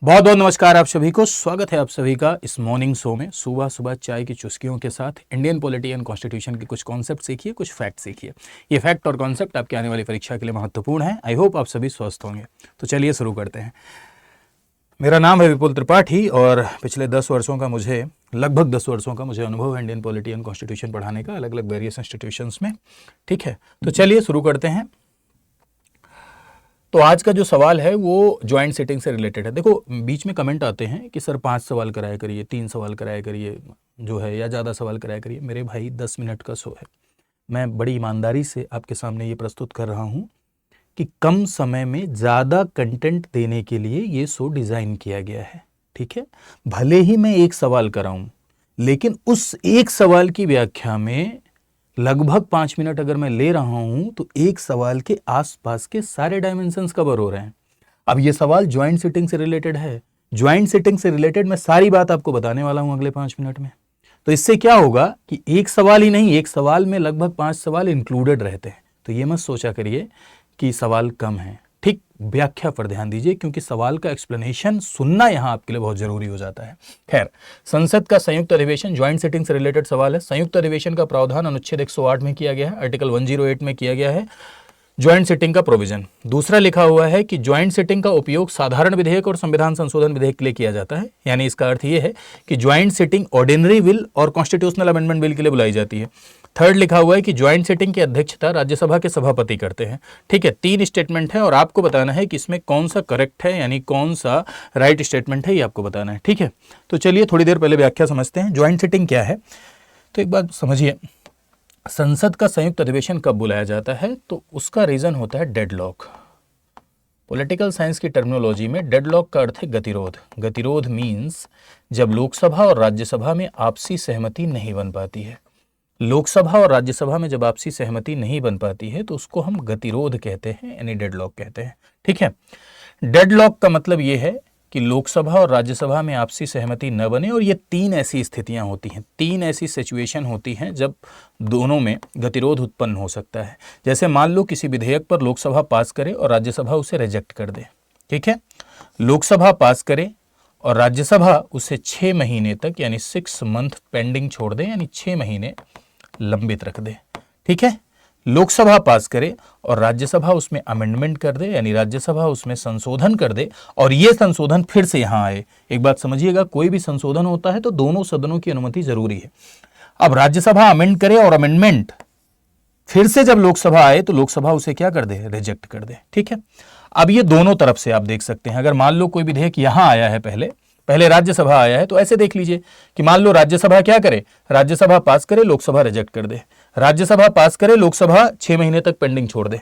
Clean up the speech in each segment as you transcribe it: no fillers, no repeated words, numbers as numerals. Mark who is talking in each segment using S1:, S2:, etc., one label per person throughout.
S1: बहुत बहुत नमस्कार आप सभी को। स्वागत है आप सभी का इस मॉर्निंग शो में। सुबह सुबह चाय की चुस्कियों के साथ इंडियन पॉलिटी एंड कॉन्स्टिट्यूशन के कुछ कॉन्सेप्ट सीखिए, कुछ फैक्ट सीखिए। ये फैक्ट और कॉन्सेप्ट आपकी आने वाली परीक्षा के लिए महत्वपूर्ण है। आई होप आप सभी स्वस्थ होंगे। तो चलिए शुरू करते हैं। मेरा नाम है विपुल त्रिपाठी और पिछले 10 वर्षों का मुझे लगभग 10 वर्षों का मुझे अनुभव है इंडियन पॉलिटी एंड कॉन्स्टिट्यूशन पढ़ाने का अलग अलग वेरियस इंस्टीट्यूशंस में। ठीक है, तो चलिए शुरू करते हैं। तो आज का जो सवाल है वो ज्वाइंट सिटिंग से रिलेटेड है। देखो, बीच में कमेंट आते हैं कि सर 5 सवाल कराया करिए, 3 सवाल कराया करिए जो है, या ज़्यादा सवाल कराया करिए। मेरे भाई 10 मिनट का शो है। मैं बड़ी ईमानदारी से आपके सामने ये प्रस्तुत कर रहा हूँ कि कम समय में ज़्यादा कंटेंट देने के लिए ये शो डिज़ाइन किया गया है। ठीक है, भले ही मैं एक सवाल कराऊँ, लेकिन उस एक सवाल की व्याख्या में लगभग 5 मिनट अगर मैं ले रहा हूं तो एक सवाल के आसपास के सारे डायमेंशंस कवर हो रहे हैं। अब ये सवाल ज्वाइंट सिटिंग से रिलेटेड है। ज्वाइंट सिटिंग से रिलेटेड मैं सारी बात आपको बताने वाला हूं अगले 5 मिनट में। तो इससे क्या होगा कि एक सवाल ही नहीं, एक सवाल में लगभग 5 सवाल इंक्लूडेड रहते हैं। तो ये मत सोचा करिए कि सवाल कम है। ठीक, व्याख्या पर ध्यान दीजिए, क्योंकि सवाल का एक्सप्लेनेशन सुनना यहां आपके लिए बहुत जरूरी हो जाता है। खैर, संसद का संयुक्त अधिवेशन ज्वाइंट सिटिंग से रिलेटेड सवाल है। संयुक्त अधिवेशन का प्रावधान अनुच्छेद 108 में किया गया है, आर्टिकल 108 में किया गया है ज्वाइंट सिटिंग का प्रोविजन। दूसरा लिखा हुआ है कि ज्वाइंट सिटिंग का उपयोग साधारण विधेयक और संविधान संशोधन विधेयक के लिए किया जाता है। यानी इसका अर्थ यह है कि ज्वाइंट सिटिंग ऑर्डिनरी बिल और कॉन्स्टिट्यूशनल अमेंडमेंट बिल के लिए बुलाई जाती है। थर्ड लिखा हुआ है कि ज्वाइंट सिटिंग की अध्यक्षता राज्यसभा के सभापति करते हैं। ठीक है, 3 स्टेटमेंट है और आपको बताना है कि इसमें कौन सा करेक्ट है, यानी कौन सा राइट स्टेटमेंट है, ये आपको बताना है। ठीक है, तो चलिए थोड़ी देर पहले व्याख्या समझते हैं। ज्वाइंट सिटिंग क्या है, तो एक बात समझिए। संसद का संयुक्त अधिवेशन कब बुलाया जाता है, तो उसका रीजन होता है डेडलॉक। पॉलिटिकल साइंस की टर्मिनोलॉजी में डेडलॉक का अर्थ है गतिरोध। गतिरोध मीन्स जब लोकसभा और राज्यसभा में आपसी सहमति नहीं बन पाती है। लोकसभा और राज्यसभा में जब आपसी सहमति नहीं बन पाती है तो उसको हम गतिरोध कहते हैं, यानी डेडलॉक कहते हैं। ठीक है, डेडलॉक का मतलब ये है कि लोकसभा और राज्यसभा में आपसी सहमति न बने, और ये 3 ऐसी स्थितियां होती हैं, 3 ऐसी सिचुएशन होती हैं जब दोनों में गतिरोध उत्पन्न हो सकता है। जैसे मान लो किसी विधेयक पर लोकसभा पास करे और राज्यसभा उसे रिजेक्ट कर दे। ठीक है, लोकसभा पास करे और राज्यसभा उसे 6 महीने तक यानी 6 मंथ पेंडिंग छोड़ दे, यानी 6 महीने लंबित रख दे। ठीक है, लोकसभा पास करे और राज्यसभा उसमें अमेंडमेंट कर दे, यानी राज्यसभा उसमें संशोधन कर दे और ये संशोधन फिर से यहां आए। एक बात समझिएगा, कोई भी संशोधन होता है तो दोनों सदनों की अनुमति जरूरी है। अब राज्यसभा अमेंड करे और अमेंडमेंट फिर से जब लोकसभा आए तो लोकसभा उसे क्या कर दे, रिजेक्ट कर दे। ठीक है, अब ये दोनों तरफ से आप देख सकते हैं। अगर मान लो कोई विधेयक यहां आया है, पहले राज्यसभा आया है, तो ऐसे देख लीजिए कि मान लो राज्यसभा क्या करे, राज्यसभा पास करे, लोकसभा रिजेक्ट कर दे। राज्यसभा पास करे, लोकसभा 6 महीने तक पेंडिंग छोड़ दे,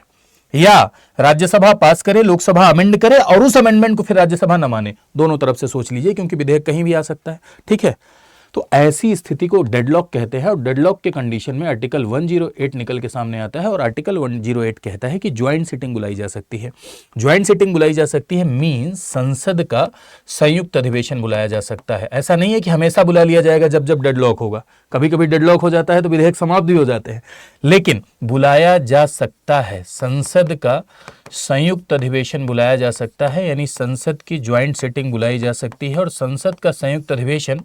S1: या राज्यसभा पास करे, लोकसभा अमेंड करे और उस अमेंडमेंट को फिर राज्यसभा न माने। दोनों तरफ से सोच लीजिए, क्योंकि विधेयक कहीं भी आ सकता है। ठीक है, तो ऐसी स्थिति को डेडलॉक कहते हैं और डेडलॉक के कंडीशन में आर्टिकल 108 निकल के सामने आता है और आर्टिकल 108 कहता है कि ज्वाइंट सिटिंग बुलाई जा सकती है। ज्वाइंट सिटिंग बुलाई जा सकती है मींस संसद का संयुक्त अधिवेशन बुलाया जा सकता है। ऐसा नहीं है कि हमेशा बुला लिया जाएगा जब जब डेडलॉक होगा। कभी कभी डेडलॉक हो जाता है तो विधेयक समाप्त भी हो जाते हैं, लेकिन बुलाया जा सकता है। संसद का संयुक्त अधिवेशन बुलाया जा सकता है, यानी संसद की ज्वाइंट सिटिंग बुलाई जा सकती है। और संसद का संयुक्त अधिवेशन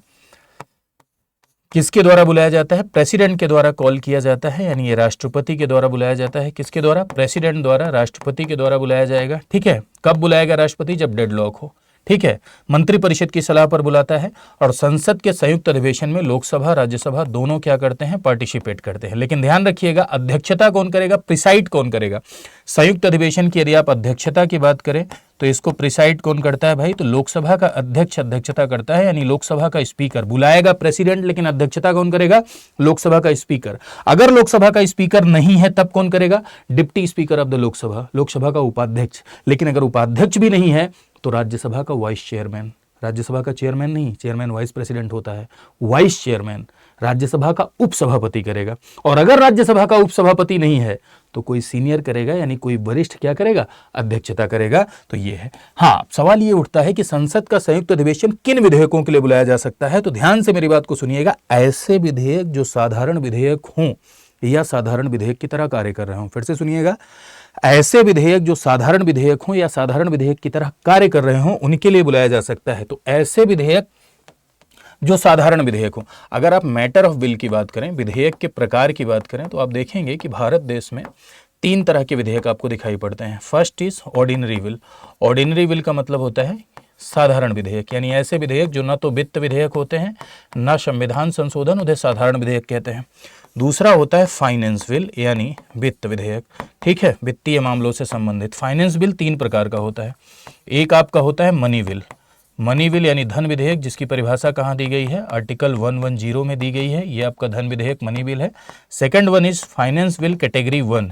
S1: किसके द्वारा बुलाया जाता है, प्रेसिडेंट के द्वारा कॉल किया जाता है, यानी ये राष्ट्रपति के द्वारा बुलाया जाता है। किसके द्वारा, प्रेसिडेंट द्वारा, राष्ट्रपति के द्वारा बुलाया जाएगा। ठीक है, कब बुलाएगा राष्ट्रपति, जब डेडलॉक हो। ठीक है, मंत्रिपरिषद की सलाह पर बुलाता है और संसद के संयुक्त अधिवेशन में लोकसभा राज्यसभा दोनों क्या करते हैं, पार्टिसिपेट करते हैं। लेकिन ध्यान रखिएगा, अध्यक्षता कौन करेगा, प्रिसाइड कौन करेगा। संयुक्त अधिवेशन की यदि आप अध्यक्षता की बात करें तो इसको प्रिसाइड कौन करता है भाई, तो लोकसभा का अध्यक्ष अध्यक्षता करता है, यानी लोकसभा का स्पीकर। बुलाएगा प्रेसिडेंट, लेकिन अध्यक्षता कौन करेगा, लोकसभा का स्पीकर। अगर लोकसभा का स्पीकर नहीं है तब कौन करेगा, deputy speaker of the Lok Sabha, Lok Sabha का उपाध्यक्ष। लेकिन अगर उपाध्यक्ष भी नहीं है तो राज्यसभा का वाइस चेयरमैन। राज्यसभा का चेयरमैन नहीं, चेयरमैन वाइस प्रेसिडेंट होता है। वाइस चेयरमैन राज्यसभा का उपसभापति करेगा। और अगर राज्यसभा का उपसभापति नहीं है तो कोई सीनियर करेगा, यानी कोई वरिष्ठ क्या करेगा, अध्यक्षता करेगा। तो ये है। हाँ, सवाल ये उठता है कि संसद का संयुक्त अधिवेशन किन विधेयकों के लिए बुलाया जा सकता है। तो ध्यान से मेरी बात को सुनिएगा। ऐसे विधेयक जो साधारण विधेयक हों या साधारण विधेयक की तरह कार्य कर रहे हों। फिर से सुनिएगा, ऐसे विधेयक जो साधारण विधेयक हों या साधारण विधेयक की तरह कार्य कर रहे हों उनके लिए बुलाया जा सकता है। तो ऐसे विधेयक जो साधारण विधेयक हो। अगर आप मैटर ऑफ बिल की बात करें, विधेयक के प्रकार की बात करें, तो आप देखेंगे कि भारत देश में 3 तरह के विधेयक आपको दिखाई पड़ते हैं। First is ordinary bill. Ordinary bill का मतलब होता है साधारण विधेयक, यानी ऐसे विधेयक जो न तो वित्त विधेयक होते हैं न संविधान संशोधन, उन्हें साधारण विधेयक कहते हैं। दूसरा होता है फाइनेंस बिल, यानी वित्त विधेयक, ठीक है, वित्तीय मामलों से संबंधित। फाइनेंस बिल 3 प्रकार का होता है। एक आपका होता है मनी बिल। मनी बिल यानी धन विधेयक, जिसकी परिभाषा कहाँ दी गई है, आर्टिकल 110 में दी गई है। ये आपका धन विधेयक मनी बिल है। Second one is finance bill category 1।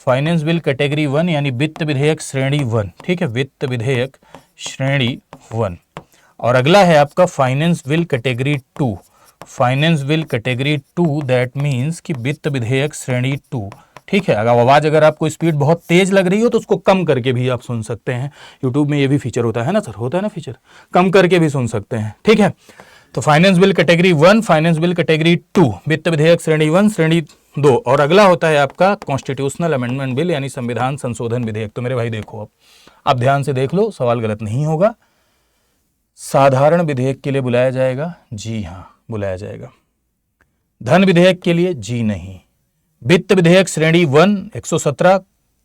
S1: Finance bill category 1 यानी वित्त विधेयक श्रेणी 1, ठीक है, वित्त विधेयक श्रेणी 1। और अगला है आपका finance bill category 2। Finance bill category 2 that means कि वित्त विधेयक श्रेणी 2, ठीक है। अगर आपको स्पीड बहुत तेज लग रही हो तो उसको कम करके भी आप सुन सकते हैं। यूट्यूब में ये भी फीचर होता है ना सर, होता है ना फीचर, कम करके भी सुन सकते हैं, ठीक है। तो finance bill category 1, finance bill category 2, वित्त विधेयक श्रेणी 1, श्रेणी 2। और अगला होता है आपका कॉन्स्टिट्यूशनल अमेंडमेंट बिल यानी संविधान संशोधन विधेयक। तो मेरे भाई देखो, अब ध्यान से देख लो, सवाल गलत नहीं होगा। साधारण विधेयक के लिए बुलाया जाएगा, जी हाँ बुलाया जाएगा। धन विधेयक के लिए जी नहीं। वित्त विधेयक श्रेणी 1 117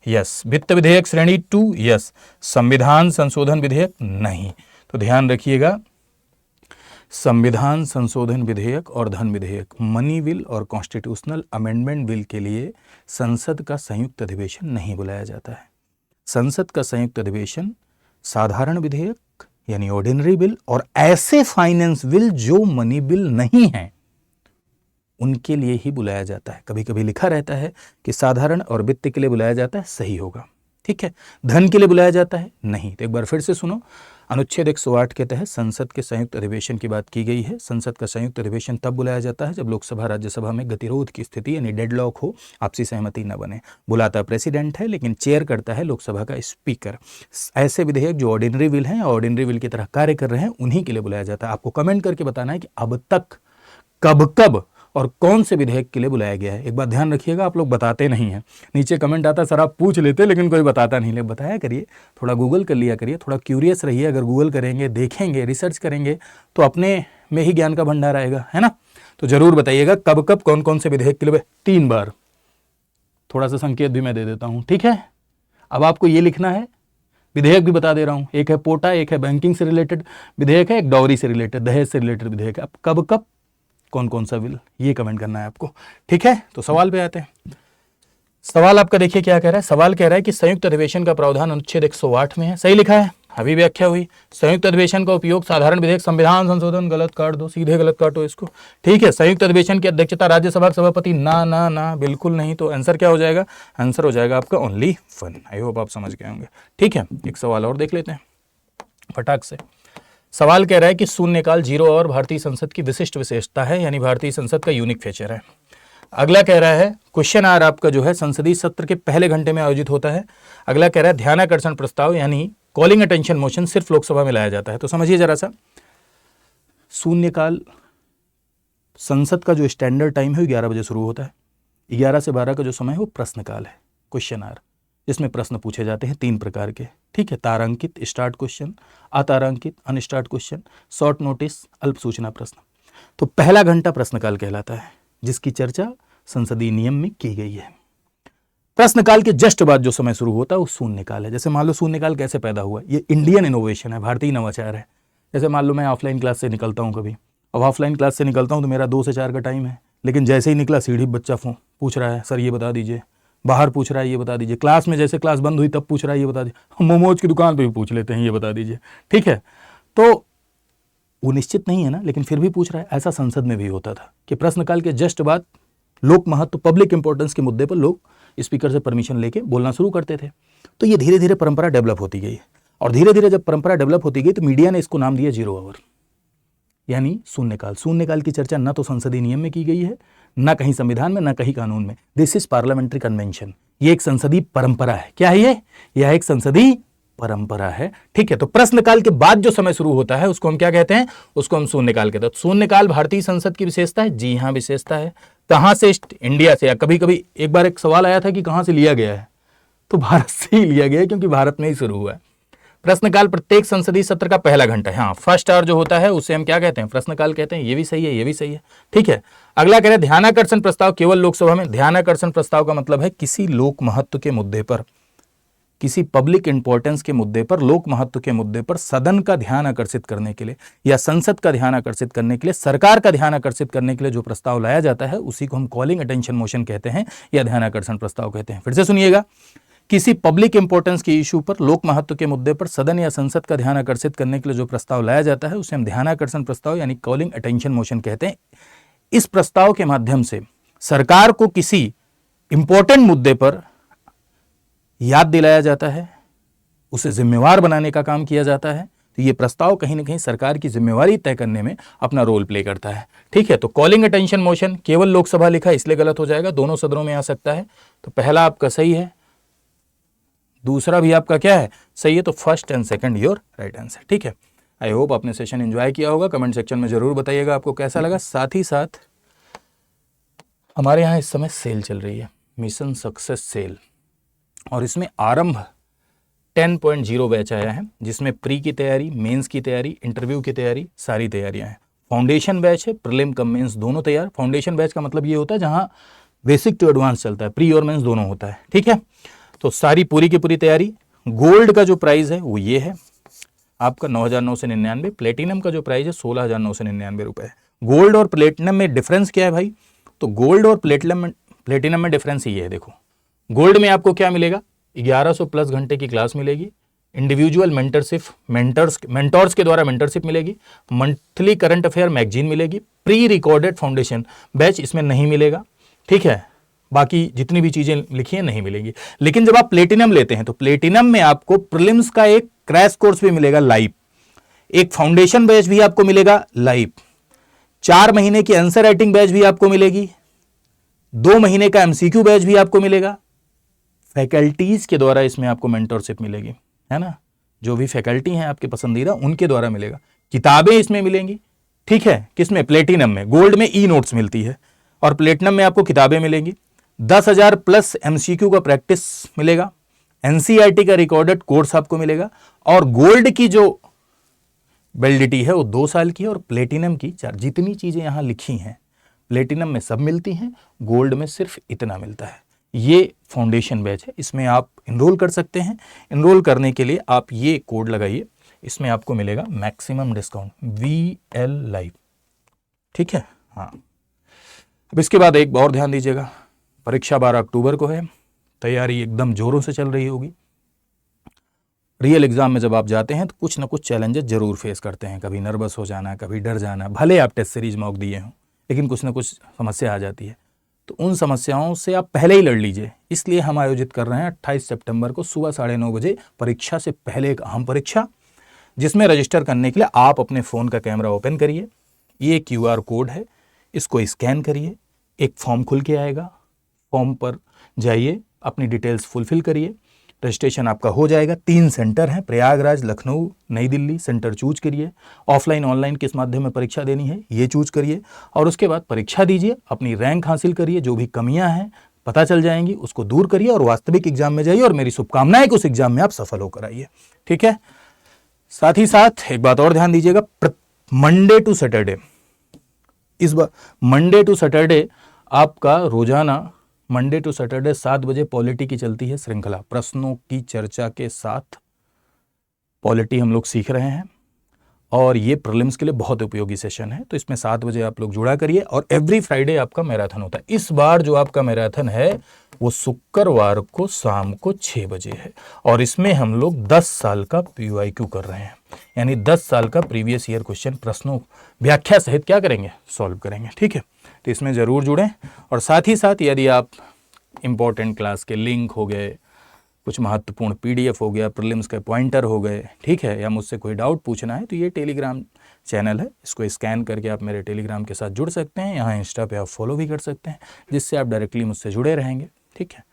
S1: यस, वित्त विधेयक श्रेणी 2 यस, संविधान संशोधन विधेयक नहीं। तो ध्यान रखिएगा, संविधान संशोधन विधेयक और धन विधेयक, मनी बिल और कॉन्स्टिट्यूशनल अमेंडमेंट बिल के लिए संसद का संयुक्त अधिवेशन नहीं बुलाया जाता है। संसद का संयुक्त अधिवेशन साधारण विधेयक यानी ऑर्डिनरी बिल और ऐसे फाइनेंस बिल जो मनी बिल नहीं है उनके लिए ही बुलाया जाता है। कभी कभी लिखा रहता है कि साधारण और वित्त के लिए बुलाया जाता है, सही होगा, ठीक है। धन के लिए बुलाया जाता है नहीं। तो एक बार फिर से सुनो, अनुच्छेद 108 के तहत संसद के संयुक्त अधिवेशन की बात की गई है। संसद का संयुक्त अधिवेशन तब बुलाया जाता है जब लोकसभा राज्यसभा में गतिरोध की स्थिति यानी डेडलॉक हो, आपसी सहमति न बने। बुलाता प्रेसिडेंट है लेकिन चेयर करता है लोकसभा का स्पीकर। ऐसे विधेयक जो ऑर्डिनरी बिल हैं, ऑर्डिनरी बिल की तरह कार्य कर रहे हैं, उन्हीं के लिए बुलाया जाता है। आपको कमेंट करके बताना है कि अब तक कब कब और कौन से विधेयक के लिए बुलाया गया है। एक बात ध्यान रखिएगा, आप लोग बताते नहीं हैं। नीचे कमेंट आता है सर आप पूछ लेते लेकिन कोई बताता नहीं। ले बताया करिए, थोड़ा गूगल कर लिया करिए, थोड़ा क्यूरियस रहिए। अगर गूगल करेंगे, देखेंगे, रिसर्च करेंगे तो अपने में ही ज्ञान का भंडार आएगा, है ना। तो जरूर बताइएगा कब कब कौन कौन से विधेयक के लिए। 3 बार, थोड़ा सा संकेत भी मैं दे देता हूँ, ठीक है। अब आपको ये लिखना है, विधेयक भी बता दे रहा हूँ। एक है पोटा, एक है बैंकिंग से रिलेटेड विधेयक है, एक डॉवरी से रिलेटेड, दहेज से रिलेटेड विधेयक है। अब कब कब कौन कौन सा बिल, ये कमेंट करना है आपको, ठीक है। तो सवाल पे आते हैं। सवाल आपका देखिए क्या कह रहा है। सवाल कह रहा है कि संयुक्त अधिवेशन का प्रावधान अनुच्छेद 108 में है, सही लिखा है, अभी व्याख्या हुई। संयुक्त अधिवेशन का उपयोग साधारण विधेयक, संविधान संशोधन, गलत काट दो, सीधे गलत काटो इसको, ठीक है। संयुक्त अधिवेशन की अध्यक्षता राज्यसभा सभापति, ना ना ना बिल्कुल नहीं। तो आंसर क्या हो जाएगा, आंसर हो जाएगा आपका ओनली 1। आई होप आप समझ गए होंगे, ठीक है। एक सवाल और देख लेते हैं फटाक से। सवाल कह रहा है कि शून्यकाल 0 और भारतीय संसद की विशिष्ट विशेषता है, यानी भारतीय संसद का यूनिक फीचर है। अगला कह रहा है क्वेश्चन आर आपका जो है संसदीय सत्र के पहले घंटे में आयोजित होता है। अगला कह रहा है ध्यानाकर्षण प्रस्ताव यानी कॉलिंग अटेंशन मोशन सिर्फ लोकसभा में लाया जाता है। तो समझिए जरा सा, शून्यकाल संसद का जो स्टैंडर्ड टाइम है 11 बजे शुरू होता है। 11 से 12 का जो समय है वो प्रश्नकाल है, क्वेश्चन आर, जिसमें प्रश्न पूछे जाते हैं 3 प्रकार के, ठीक है। तारांकित स्टार्ट क्वेश्चन, अतारांकित अनस्टार्ट क्वेश्चन, शॉर्ट नोटिस अल्प सूचना प्रश्न। तो पहला घंटा प्रश्नकाल कहलाता है, जिसकी चर्चा संसदीय नियम में की गई है। प्रश्नकाल के जस्ट बाद जो समय शुरू होता है वो शून्यकाल है। जैसे मान लो शून्यकाल कैसे पैदा हुआ, ये इंडियन इनोवेशन है, भारतीय नवाचार है। जैसे मान लो मैं ऑफलाइन क्लास से निकलता हूँ कभी, अब ऑफलाइन क्लास से निकलता हूँ तो मेरा 2 से 4 का टाइम है, लेकिन जैसे ही निकला सीढ़ी बच्चा पूछ रहा है सर ये बता दीजिए, बाहर पूछ रहा है ये बता दीजिए, क्लास में जैसे क्लास बंद हुई तब पूछ रहा है ये बता दीजिए, हम मोमोज की दुकान पे भी पूछ लेते हैं ये बता दीजिए, ठीक है। तो वो निश्चित नहीं है ना, लेकिन फिर भी पूछ रहा है। ऐसा संसद में भी होता था कि प्रश्नकाल के जस्ट बाद लोक महत्व, पब्लिक इंपॉर्टेंस के मुद्दे पर लोग स्पीकर से परमिशन लेके बोलना शुरू करते थे। तो ये धीरे धीरे परंपरा डेवलप होती गई, और धीरे धीरे जब परंपरा डेवलप होती गई तो मीडिया ने इसको नाम दिया 0 आवर, यानी शून्यकाल। शून्यकाल की चर्चा न तो संसदीय नियम में की गई है, ना कहीं संविधान में, ना कहीं कानून में। दिस इज पार्लियामेंट्री कन्वेंशन, ये एक संसदीय परंपरा है। क्या है ये? यह एक संसदीय परंपरा है, ठीक है। तो प्रश्नकाल के बाद जो समय शुरू होता है उसको हम क्या कहते हैं? उसको हम शून्यकाल कहते हैं। शून्यकाल भारतीय संसद की विशेषता है, जी हाँ विशेषता है। कहां से? इंडिया से। या कभी कभी एक बार एक सवाल आया था कि कहां से लिया गया है, तो भारत से ही लिया गया है क्योंकि भारत में ही शुरू हुआ है। प्रश्नकाल प्रत्येक संसदीय सत्र का पहला घंटा है। हाँ, फर्स्ट आवर जो होता है उसे हम क्या कहते हैं? प्रश्नकाल कहते हैं। ये भी सही है, ये भी सही है, ठीक है। अगला कह रहे हैं ध्यानाकर्षण प्रस्ताव केवल लोकसभा में। ध्यानाकर्षण प्रस्ताव का मतलब है किसी लोक महत्व के मुद्दे पर, किसी पब्लिक इंपॉर्टेंस के मुद्दे पर, लोक महत्व के मुद्दे पर सदन का ध्यान आकर्षित करने के लिए या संसद का ध्यान आकर्षित करने के लिए, सरकार का ध्यान आकर्षित करने के लिए जो प्रस्ताव लाया जाता है उसी को हम कॉलिंग अटेंशन मोशन कहते हैं या ध्यानाकर्षण प्रस्ताव कहते हैं। फिर से सुनिएगा, किसी पब्लिक इंपॉर्टेंस के इशू पर, लोक महत्व के मुद्दे पर सदन या संसद का ध्यान आकर्षित करने के लिए जो प्रस्ताव लाया जाता है उसे हम ध्यानाकर्षण प्रस्ताव यानी कॉलिंग अटेंशन मोशन कहते हैं। इस प्रस्ताव के माध्यम से सरकार को किसी इंपॉर्टेंट मुद्दे पर याद दिलाया जाता है, उसे जिम्मेवार बनाने का काम किया जाता है। तो ये प्रस्ताव कहीं ना कहीं सरकार की जिम्मेवारी तय करने में अपना रोल प्ले करता है, ठीक है। तो कॉलिंग अटेंशन मोशन केवल लोकसभा लिखा इसलिए गलत हो जाएगा, दोनों सदनों में आ सकता है। तो पहला आपका सही है, दूसरा भी आपका क्या है? सही है। तो first and second your right answer, ठीक है। आई होप आपने सेशन एंजॉय किया होगा। कमेंट सेक्शन में जरूर बताइएगा आपको कैसा लगा। साथ ही साथ हमारे यहाँ इस समय सेल चल रही है, मिशन सक्सेस सेल, और इसमें आरंभ 10.0 बैच आया है जिसमें प्री की तैयारी, मेंस की तैयारी, इंटरव्यू की तैयारी, सारी तैयारियां हैं। फाउंडेशन बैच है, प्रीलिम कम मेंस दोनों तैयार। फाउंडेशन बैच का मतलब ये होता है जहां बेसिक टू एडवांस चलता है, प्री और मेंस दोनों होता है, ठीक है। तो सारी पूरी की पूरी तैयारी। गोल्ड का जो प्राइस है वो ये है आपका 9,999। प्लेटिनम का जो प्राइस है 16,999 रुपए है। गोल्ड और प्लेटिनम में डिफरेंस क्या है भाई? तो गोल्ड और प्लेटिनम में डिफरेंस ये है, देखो गोल्ड में आपको क्या मिलेगा? 1100 प्लस घंटे की क्लास मिलेगी, इंडिविजुअल मेंटरशिप, मेंटोर्स के द्वारा मेंटरशिप मिलेगी, मंथली करंट अफेयर मैगजीन मिलेगी। प्री रिकॉर्डेड फाउंडेशन बैच इसमें नहीं मिलेगा, ठीक है। बाकी जितनी भी चीजें लिखी हैं नहीं मिलेगी। लेकिन जब आप प्लेटिनम लेते हैं तो प्लेटिनम में आपको प्रीलिम्स का एक क्रैश कोर्स भी मिलेगा लाइव, एक फाउंडेशन बैच भी आपको मिलेगा लाइव, 4 महीने की आंसर राइटिंग बैच भी आपको मिलेगी, 2 महीने का एमसीक्यू बैच भी आपको मिलेगा। फैकल्टीज के द्वारा इसमें आपको मेंटरशिप मिलेगी, है ना, जो भी फैकल्टी हैं आपके पसंदीदा उनके द्वारा मिलेगा। किताबें इसमें मिलेंगी, ठीक है। किसमें? प्लेटिनम में। गोल्ड में ई नोट्स मिलती है और प्लेटिनम में आपको किताबें मिलेंगी। 10,000 प्लस एमसीक्यू का प्रैक्टिस मिलेगा, एनसीईआरटी का रिकॉर्डेड कोर्स आपको मिलेगा, और गोल्ड की जो वैलिडिटी है वो 2 साल की है और प्लेटिनम की 4। जितनी चीजें यहां लिखी हैं प्लेटिनम में सब मिलती हैं, गोल्ड में सिर्फ इतना मिलता है। ये फाउंडेशन बैच है, इसमें आप इनरोल कर सकते हैं। इनरोल करने के लिए आप ये कोड लगाइए, इसमें आपको मिलेगा मैक्सिमम डिस्काउंट VL लाइव, ठीक है। हाँ, अब इसके बाद एक और ध्यान दीजिएगा, परीक्षा 12 अक्टूबर को है, तैयारी एकदम जोरों से चल रही होगी। रियल एग्जाम में जब आप जाते हैं तो कुछ ना कुछ चैलेंजेस जरूर फेस करते हैं, कभी नर्वस हो जाना, कभी डर जाना, भले आप टेस्ट सीरीज मॉक दिए हों लेकिन कुछ ना कुछ समस्या आ जाती है। तो उन समस्याओं से आप पहले ही लड़ लीजिए, इसलिए हम आयोजित कर रहे हैं 28 सितंबर को सुबह 9:30 बजे परीक्षा से पहले एक अहम परीक्षा, जिसमें रजिस्टर करने के लिए आप अपने फ़ोन का कैमरा ओपन करिए, ये QR कोड है, इसको स्कैन करिए, एक फॉर्म खुल के आएगा, फॉर्म पर जाइए, अपनी डिटेल्स फुलफिल करिए, रजिस्ट्रेशन आपका हो जाएगा। 3 सेंटर हैं, प्रयागराज, लखनऊ, नई दिल्ली। सेंटर चूज करिए, ऑफलाइन ऑनलाइन किस माध्यम में परीक्षा देनी है ये चूज करिए, और उसके बाद परीक्षा दीजिए, अपनी रैंक हासिल करिए, जो भी कमियां हैं पता चल जाएंगी उसको दूर करिए और वास्तविक एग्जाम में जाइए, और मेरी शुभकामनाएं कि उस एग्जाम में आप सफल होकर आइए, ठीक है। साथ ही साथ एक बात और ध्यान दीजिएगा, मंडे टू सैटरडे, इस बार मंडे टू सैटरडे आपका रोजाना मंडे टू सैटरडे 7 बजे पॉलिटी की चलती है श्रृंखला, प्रश्नों की चर्चा के साथ पॉलिटी हम लोग सीख रहे हैं, और ये प्रीलिम्स के लिए बहुत उपयोगी सेशन है। तो इसमें 7 बजे आप लोग जुड़ा करिए, और एवरी फ्राइडे आपका मैराथन होता है। इस बार जो आपका मैराथन है वो शुक्रवार को शाम को 6 बजे है, और इसमें हम लोग 10 साल का PYQ कर रहे हैं, यानी 10 साल का प्रीवियस ईयर क्वेश्चन प्रश्नों व्याख्या सहित क्या करेंगे? सॉल्व करेंगे, ठीक है। तो इसमें ज़रूर जुड़ें, और साथ ही साथ यदि आप इम्पोर्टेंट क्लास के लिंक हो गए, कुछ महत्वपूर्ण PDF हो गया, प्रीलिम्स के पॉइंटर हो गए, ठीक है, या मुझसे कोई डाउट पूछना है, तो ये टेलीग्राम चैनल है, इसको स्कैन करके आप मेरे टेलीग्राम के साथ जुड़ सकते हैं। यहाँ इंस्टा पे आप फॉलो भी कर सकते हैं, जिससे आप डायरेक्टली मुझसे जुड़े रहेंगे, ठीक है।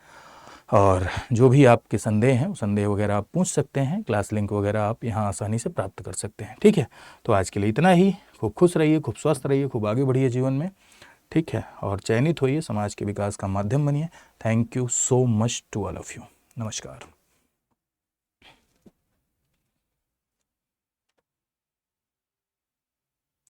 S1: और जो भी आपके संदेह हैं, संदेह वगैरह आप पूछ सकते हैं, क्लास लिंक वगैरह आप यहाँ आसानी से प्राप्त कर सकते हैं, ठीक है। तो आज के लिए इतना ही। खूब खुश रहिए, खूब स्वस्थ रहिए, खूब आगे बढ़िए जीवन में, ठीक है, और चयनित होइए, समाज के विकास का माध्यम बनिए। Thank you so much to all of you. नमस्कार।